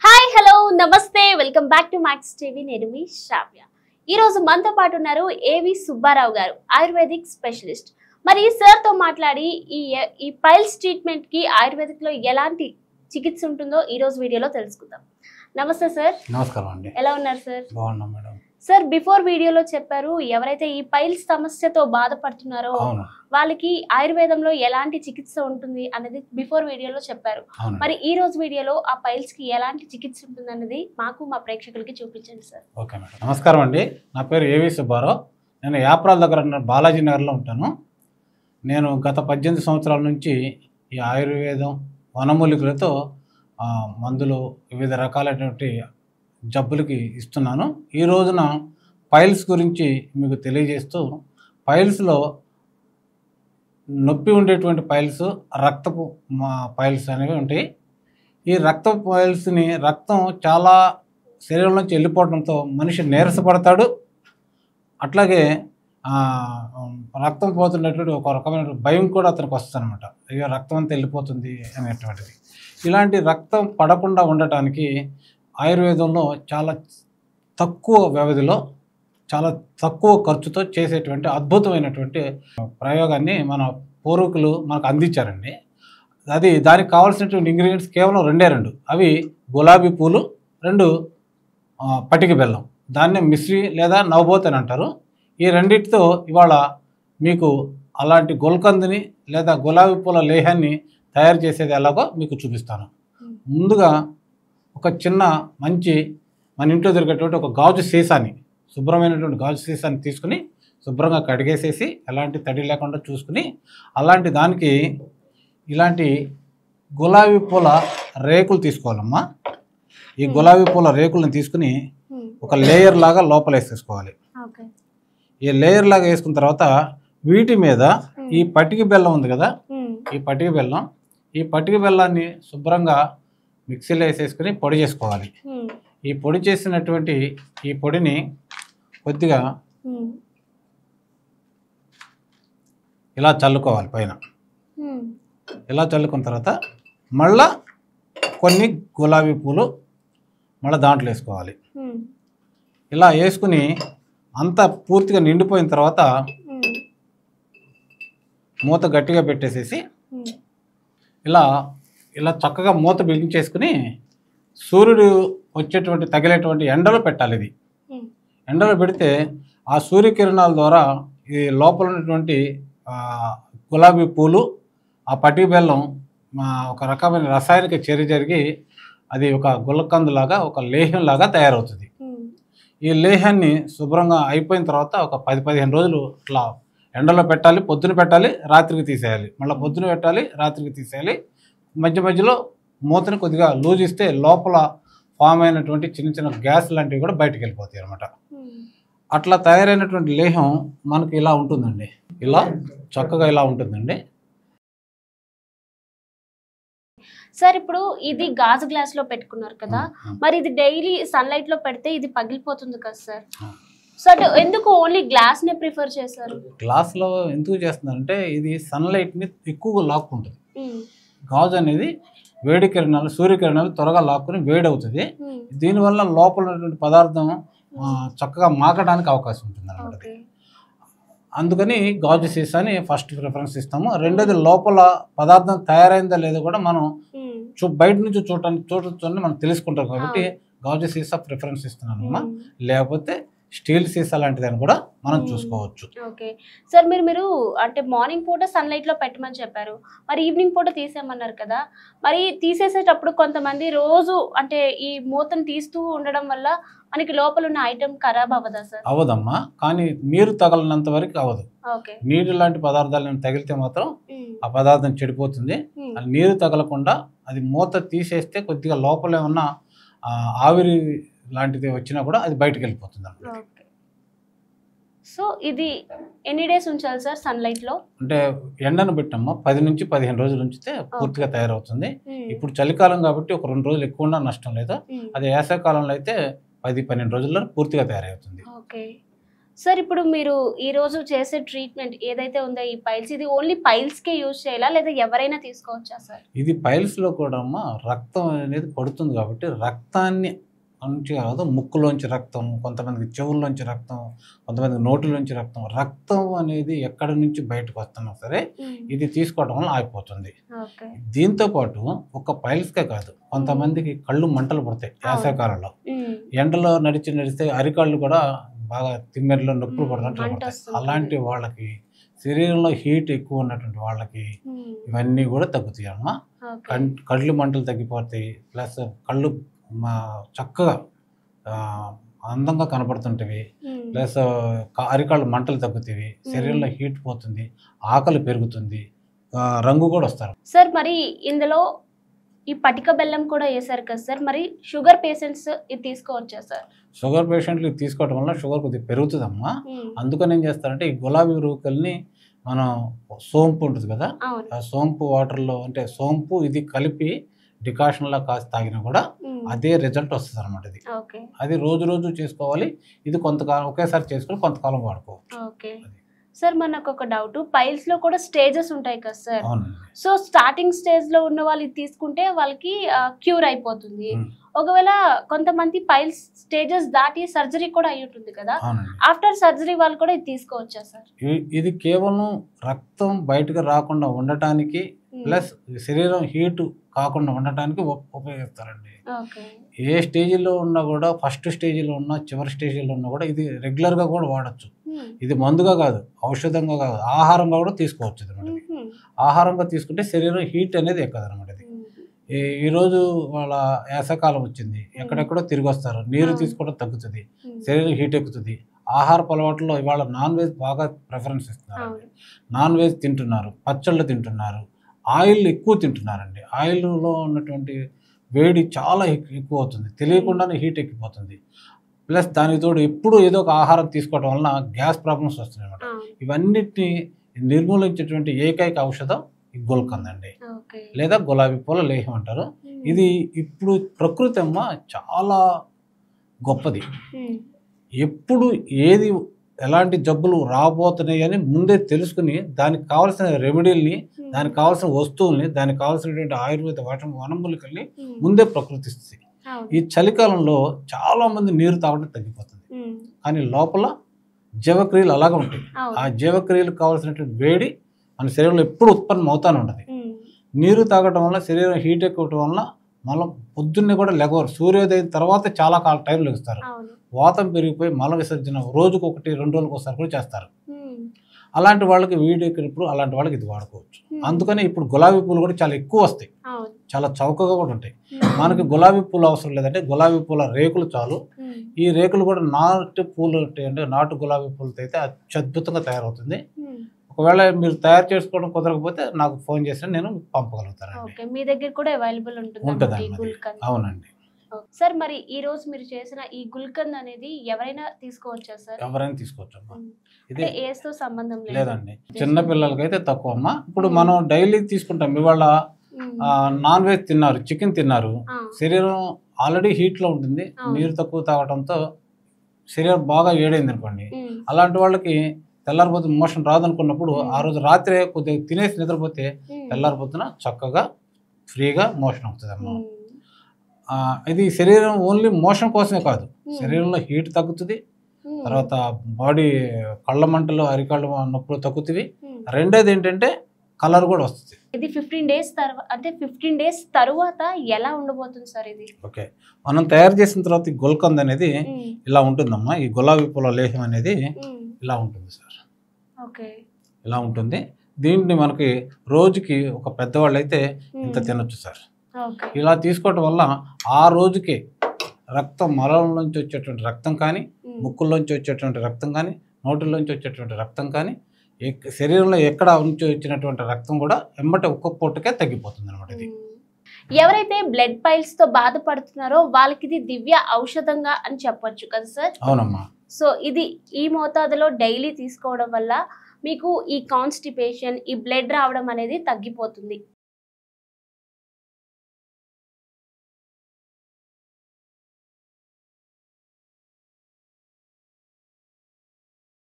Hi hello నమస్తే welcome back to max TV. నేను మీ శ్రావ్య. ఈ రోజు మనతో పాటు ఉన్నారు ఏవి సుబ్బారావు గారు, ఆయుర్వేదిక్ స్పెషలిస్ట్. మరి సార్ తో మాట్లాడి ఈ పైల్స్ ట్రీట్మెంట్ కి ఆయుర్వేదిక్ లో ఎలాంటి చికిత్స ఉంటుందో ఈ రోజు వీడియోలో తెలుసుకుందాం. నమస్తే సార్. నమస్కారం అండి. ఎలా ఉన్నారు సార్? బాగున్నాం మేడం. సార్, బిఫోర్ వీడియోలో చెప్పారు ఎవరైతే ఈ పైల్స్ సమస్యతో బాధపడుతున్నారో వాళ్ళకి ఆయుర్వేదంలో ఎలాంటి చికిత్స ఉంటుంది అనేది బిఫోర్ వీడియోలో చెప్పారు. మరి ఈ రోజు వీడియోలో ఆ పైల్స్ కి ఎలాంటి చికిత్స ఉంటుంది అనేది మాకు మా ప్రేక్షకులకి చూపించండి సార్. Okay madam. నమస్కారం అండి. నా పేరు ఏవి సుబ్బారావు. నేను యాప్రాల దగ్గర బాలాజీ నగర్లో ఉంటాను. నేను గత 18 సంవత్సరాల నుంచి ఈ ఆయుర్వేదం వనమూలికలతో మందులు వివిధ రకాలైనటువంటి జబ్బులకి ఇస్తున్నాను. ఈ రోజున పైల్స్ గురించి మీకు తెలియజేస్తూ, పైల్స్లో నొప్పి ఉండేటువంటి పైల్స్, రక్తపు పైల్స్ అనేవి ఉంటాయి. ఈ రక్తపు పైల్స్ని రక్తం చాలా శరీరం నుంచి వెళ్ళిపోవడంతో మనిషి నీరసపడతాడు. అట్లాగే రక్తం పోతున్నటువంటి ఒక రకమైన భయం కూడా అతనికి వస్తుంది అనమాట. అయ్యో రక్తం అంతా వెళ్ళిపోతుంది అనేటువంటిది. ఇలాంటి రక్తం పడకుండా ఉండటానికి ఆయుర్వేదంలో చాలా తక్కువ వ్యవధిలో చాలా తక్కువ ఖర్చుతో చేసేటువంటి అద్భుతమైనటువంటి ప్రయోగాన్ని మన పూర్వీకులు మనకు అందించారండి. దానికి కావాల్సినటువంటి ఇంగ్రీడియంట్స్ కేవలం రెండు. అవి గులాబీ పూలు, 2 పటిక బెల్లం. దాన్నే మిశ్రీ లేదా నవబోత్ అని అంటారు. ఈ రెండింటితో ఇవాళ మీకు అలాంటి గుల్కందుని లేదా గులాబీ పూల లేహాన్ని తయారు చేసేది ఎలాగో మీకు చూపిస్తాను. ముందుగా ఒక చిన్న మంచి మన ఇంట్లో దొరికేటువంటి ఒక గాజు సీసాని, శుభ్రమైనటువంటి గాజు సీసాని తీసుకుని శుభ్రంగా కడిగేసేసి ఎలాంటి తడి లేకుండా చూసుకుని, అలాంటి దానికి ఇలాంటి గులాబీ పూల రేకులు తీసుకోవాలమ్మా. ఈ గులాబీ పూల రేకులను తీసుకుని ఒక లేయర్ లాగా లోపల వేసేసుకోవాలి. ఈ లేయర్ లాగా వేసుకున్న తర్వాత వీటి మీద ఈ పటిక బెల్లం ఉంది కదా, ఈ పటిక బెల్లాన్ని శుభ్రంగా మిక్సీలో వేసేసుకుని పొడి చేసుకోవాలి. ఈ పొడి చేసినటువంటి ఈ పొడిని కొద్దిగా ఇలా చల్లుకోవాలి పైన. ఇలా చల్లుకున్న తర్వాత మళ్ళా కొన్ని గులాబీ పూలు మళ్ళీ దాంట్లో వేసుకోవాలి. ఇలా వేసుకుని అంతా పూర్తిగా నిండిపోయిన తర్వాత మూత గట్టిగా పెట్టేసేసి ఇలా చక్కగా మూత బిగించేసుకుని సూర్యుడు వచ్చేటువంటి తగిలేటువంటి ఎండలో పెట్టాలి. ఇది ఎండలో పెడితే ఆ సూర్యకిరణాల ద్వారా ఈ లోపల ఉన్నటువంటి గులాబీ పూలు, ఆ పటిక బెల్లం ఒక రకమైన రసాయనిక చర్య జరిగి అది ఒక గుల్లకందులాగా ఒక లేహంలాగా తయారవుతుంది. ఈ లేహాన్ని శుభ్రంగా అయిపోయిన తర్వాత ఒక 10-15 రోజులు ఇట్లా ఎండలో పెట్టాలి. పొద్దున పెట్టాలి, రాత్రికి తీసేయాలి. మళ్ళీ పొద్దున పెట్టాలి, రాత్రికి తీసేయాలి. మధ్య మధ్యలో మూతను కొద్దిగా లూజ్ ఇస్తే లోపల ఫామ్ అయినటువంటి చిన్న చిన్న గ్యాస్ లాంటివి కూడా బయటకు వెళ్ళిపోతాయి అనమాట. అట్లా తయారైనటువంటి లేహం మనకి ఇలా ఉంటుందండి. ఇలా చక్కగా ఇలా ఉంటుందండి. సార్, ఇప్పుడు ఇది గాజు గ్లాస్ లో పెట్టుకున్నారు కదా, మరి ఇది డైలీ సన్లైట్ లో పెడితే ఇది పగిలిపోతుంది కదా సార్. సో ఎందుకు ఓన్లీ గ్లాస్ నే ప్రిఫర్ చేశారు? గ్లాస్ లో ఎందుకు చేస్తున్నారంటే ఇది సన్లైట్ ని ఎక్కువగా లాక్కుంటుంది. గాజు అనేది వేడి కిరణాలు, సూర్యకిరణాలు త్వరగా లాక్కుని వేడి అవుతుంది. దీనివల్ల లోపల ఉన్నటువంటి పదార్థం చక్కగా మాకడానికి అవకాశం ఉంటుంది అన్నమాట. అందుకని గాజు సీసాని ఫస్ట్ ప్రిఫరెన్స్ ఇస్తాము. రెండోది లోపల పదార్థం తయారైందా లేదో కూడా మనం బయట నుంచి చూడటం మనం తెలుసుకుంటాం కాబట్టి గాజు సీసా ప్రిఫరెన్స్ ఇస్తున్నానమ్మా. లేకపోతే స్టీల్ సీసా లాంటిదని కూడా మనం చూసుకోవచ్చు. ఓకే సార్, మీరు అంటే మార్నింగ్ పూట సన్లైట్ లో పెట్టమని చెప్పారు, మరి ఈవినింగ్ పూట తీసేయమన్నారు కదా. మరి తీసేసేటప్పుడు కొంతమంది రోజు అంటే ఈ మూతను తీస్తూ ఉండడం వల్ల మనకి లోపల ఉన్న ఐటమ్ ఖరాబ్ అవ్వదా సార్? అవ్వదమ్మా, కానీ నీరు తగలనంత వరకు అవ్వదు. నీరు లాంటి పదార్థాలను తగిలితే మాత్రం ఆ పదార్థం చెడిపోతుంది. నీరు తగలకుండా అది మూత తీసేస్తే కొద్దిగా లోపల ఏమన్నా ఆవిరి లాంటిది వచ్చినా కూడా అది బయటకు వెళ్ళిపోతుంది అన్నమాట. సో ఇది ఎన్ని డేస్ ఉంచాలి సార్ సన్లైట్ లో? అంటే ఎండను పెట్టమ్మా 10 నుంచి 15 రోజులు ఉంచితే పూర్తిగా తయారవుతుంది. ఇప్పుడు చలికాలం కాబట్టి ఒక 2 రోజులు ఎక్కువ ఉన్నా నష్టం లేదు. అదే వేసవికాలంలో అయితే 10-12 రోజుల్లో పూర్తిగా తయారవుతుంది. ఓకే సార్ ఇప్పుడు మీరు ఈ రోజు చేసే ట్రీట్మెంట్ ఏదైతే ఉందో ఈ పైల్స్, ఇది ఓన్లీ పైల్స్ కే యూజ్ చేయాలా లేదా ఎవరైనా తీసుకోవచ్చా సార్? ఇది పైల్స్లో కూడా అమ్మ రక్తం అనేది పడుతుంది కాబట్టి రక్తాన్ని నుంచి కాదు, ముక్కులోంచి రక్తం, కొంతమందికి చెవుల్లోంచి రక్తం, కొంతమందికి నోటిలోంచి రక్తం. రక్తం అనేది ఎక్కడి నుంచి బయటకు వస్తున్నా సరే ఇది తీసుకోవడం వల్ల ఆగిపోతుంది. దీంతో పాటు ఒక పైల్స్కే కాదు, కొంతమందికి కళ్ళు మంటలు పడతాయి వేసవికాలంలో. ఎండలో నడిస్తే అరికాళ్ళు కూడా బాగా తిమ్మెరలో నొప్పులు పడుతుంటాయి. అలాంటి వాళ్ళకి, శరీరంలో హీట్ ఎక్కువ ఉన్నటువంటి వాళ్ళకి ఇవన్నీ కూడా తగ్గుతాయి అమ్మ. కళ్ళు మంటలు తగ్గిపోతాయి, ప్లస్ కళ్ళు చక్కగా అందంగా కనపడుతుంటవి, ప్లస్ అరికాళ్ళు మంటలు తగ్గుతాయి, శరీరంలో హీట్ పోతుంది, ఆకలి పెరుగుతుంది, రంగు కూడా వస్తారు. సార్ మరి ఇందులో ఈ పటిక బెల్లం కూడా వేసారు కదా సార్, మరి షుగర్ పేషెంట్స్ ఇది తీసుకోవచ్చా సార్? షుగర్ పేషెంట్లు ఇది తీసుకోవడం వల్ల షుగర్ కొద్దిగా పెరుగుతుందమ్మా. అందుకని ఏం చేస్తారంటే ఈ గులాబీ రూకల్ని మనం సోంపు ఉంటుంది కదా, ఆ సోంపు వాటర్లో, అంటే సోంపు ఇది కలిపి డికాషన్లా కాసి తాగినా కూడా అదే రిజల్ట్ వస్తుంది అనమాట. ఇది అది రోజు చేసుకోవాలి. ఇది కొంతకాలం ఒకేసారి చేసుకుని కొంతకాలం వాడుకోవచ్చు. సార్ మనకు ఒక డౌట్, పైల్స్ లో కూడా స్టేజెస్ ఉంటాయి కదా సార్. సో స్టార్టింగ్ స్టేజ్ లో ఉన్న వాళ్ళు తీసుకుంటే వాళ్ళకి క్యూర్ అయిపోతుంది. ఒకవేళ కొంతమంది పైల్స్ స్టేజెస్ దాటి సర్జరీ కూడా అయి ఉంటుంది కదా, ఆఫ్టర్ సర్జరీ వాళ్ళు కూడా ఇది తీసుకోవచ్చా సార్? ఇది కేవలం రక్తం బయటకు రాకుండా ఉండటానికి, ప్లస్ శరీరం హీట్ కాకుండా ఉండటానికి ఉపయోగిస్తారండి. ఏ స్టేజ్లో ఉన్నా కూడా, ఫస్ట్ స్టేజ్లో ఉన్నా చివరి స్టేజ్లో ఉన్నా కూడా ఇది రెగ్యులర్గా కూడా వాడచ్చు. ఇది మందుగా కాదు, ఔషధంగా కాదు, ఆహారంగా కూడా తీసుకోవచ్చు అనమాట. ఆహారంగా తీసుకుంటే శరీరం హీట్ అనేది ఎక్కదు అనమాట. ఇది ఈరోజు వాళ్ళ వేసవకాలం వచ్చింది, ఎక్కడెక్కడో తిరిగి వస్తారు, నీరు తీసుకోవడం తగ్గుతుంది, శరీరం హీట్ ఎక్కుతుంది. ఆహారపు అలవాట్లో ఇవాళ నాన్ వెజ్ బాగా ప్రిఫరెన్స్ ఇస్తున్నారు. నాన్ వెజ్ తింటున్నారు, పచ్చళ్ళు తింటున్నారు, ఆయిల్ ఎక్కువ తింటున్నారండి. ఆయిల్లో ఉన్నటువంటి వేడి చాలా ఎక్కువ అవుతుంది, తెలియకుండానే హీట్ ఎక్కిపోతుంది. ప్లస్ దానికి తోడు ఎప్పుడు ఏదో ఒక ఆహారం తీసుకోవడం వలన గ్యాస్ ప్రాబ్లమ్స్ వస్తున్నాయి అన్నమాట. ఇవన్నిటిని నిర్మూలించేటువంటి ఏకైక ఔషధం ఈ గుల్కంద్ అండి, లేదా గులాబీ పూల లేహం అంటారు. ఇది ఇప్పుడు ప్రకృతి అమ్మ చాలా గొప్పది. ఎప్పుడు ఏది ఎలాంటి జబ్బులు రాబోతున్నాయి అని ముందే తెలుసుకుని దానికి కావాల్సిన రెమెడీల్ని, దానికి కావాల్సిన వస్తువుల్ని, దానికి కావాల్సినటువంటి ఆయుర్వేద వనమూలికల్ని ముందే ప్రకృతి ఇస్తుంది. ఈ చలికాలంలో చాలా మంది నీరు తాగడం తగ్గిపోతుంది, కానీ లోపల జీవక్రియలు అలాగే ఉంటాయి. ఆ జీవక్రియలకు కావాల్సినటువంటి వేడి మన శరీరంలో ఎప్పుడు ఉత్పన్నం అవుతానే ఉంటుంది. నీరు తాగడం వల్ల శరీరం హీట్ ఎక్కువటం వల్ల మలం పొద్దున్నే కూడా లెగవరు, సూర్యోదయం తర్వాత చాలా టైం లెగుస్తారు. వాతం పెరిగిపోయి మల విసర్జన రోజుకు 1-2 రోజులకు ఒకసారి కూడా చేస్తారు. అలాంటి వాళ్ళకి ఎక్కినప్పుడు అలాంటి వాళ్ళకి ఇది వాడుకోవచ్చు. అందుకని ఇప్పుడు గులాబీ పూలు కూడా చాలా ఎక్కువ వస్తాయి, చాలా చౌకగా కూడా ఉంటాయి. మనకి గులాబీ పూలు అవసరం లేదంటే గులాబీ పూల రేకులు చాలు. ఈ రేకులు కూడా నాటు పూలు అంటే నాటు గులాబీ పూలతో అయితే అత్యద్భుతంగా తయారవుతుంది. ఒకవేళ మీరు తయారు చేసుకోవడం కుదరకపోతే నాకు ఫోన్ చేసి నేను పంపగలుగుతాను. మీ దగ్గర కూడా అవైలబుల్ ఉంటుంది. అవునండి సార్. మరి ఈ రోజు మీరు చేసిన ఈ గుల్కంద్ అనేది ఎవరైనా తీసుకోవచ్చా సార్? ఎవరైనా తీసుకోవచ్చు. ఇది ఏజ్ తో సంబంధం లేదండి, చిన్న పిల్లలకైతే తక్కువ అమ్మా. ఇప్పుడు మనం డైలీ తీసుకుంటాం. ఇవాళ నాన్ వెజ్ తిన్నారు, చికెన్ తిన్నారు, శరీరం ఆల్రెడీ హీట్ లో ఉంటుంది, నీరు తక్కువ తాగడంతో శరీరం బాగా వేడైంది అనుకోండి. అలాంటి వాళ్ళకి తెల్లారిపోతే మోషన్ రాదనుకున్నప్పుడు ఆ రోజు రాత్రే కొద్దిగా తినేసి నిద్రపోతే తెల్లారిపోతున్న చక్కగా ఫ్రీగా మోషన్ అవుతుంది అమ్మ. ఇది శరీరం ఓన్లీ మోషన్ కోసమే కాదు, శరీరంలో హీట్ తగ్గుతుంది, తర్వాత బాడీ కళ్ళ మంటలు, అరికాళ్ళ నొప్పులు తగ్గుతుంది. రెండోది ఏంటంటే కలర్ కూడా వస్తుంది. ఇది 15 డేస్ తర్వాత, అంటే 15 డేస్ తర్వాత ఎలా ఉండబోతుంది సార్ ఇది? ఓకే, మనం తయారు చేసిన తర్వాత ఈ గుల్కంద్ అనేది ఇలా ఉంటుందమ్మా. ఈ గులాబీ పూల లేహం అనేది ఇలా ఉంటుంది సార్. ఇలా ఉంటుంది. దీన్ని మనకి రోజుకి ఒక పెద్దవాళ్ళు అయితే ఇంత తినొచ్చు సార్. ఇలా తీసుకోవటం వల్ల ఆ రోజుకి రక్తం, మలంలోంచి వచ్చేటువంటి రక్తం కానీ, ముక్కుల్లోంచి వచ్చేటువంటి రక్తం కానీ, నోటిలోంచి వచ్చేటువంటి రక్తం కానీ, శరీరంలో ఎక్కడ నుంచి వచ్చినటువంటి రక్తం కూడా ఎమ్మటే ఒక్క పూటకే తగ్గిపోతుంది అనమాట. ఇది ఎవరైతే బ్లడ్ పైల్స్ తో బాధపడుతున్నారో వాళ్ళకి ఇది దివ్య ఔషధంగా అని చెప్పొచ్చు కదా సార్? అవునమ్మా. సో ఇది ఈ మోతాదులో డైలీ తీసుకోవడం వల్ల మీకు ఈ కాన్స్టిపేషన్, ఈ బ్లడ్ రావడం అనేది తగ్గిపోతుంది.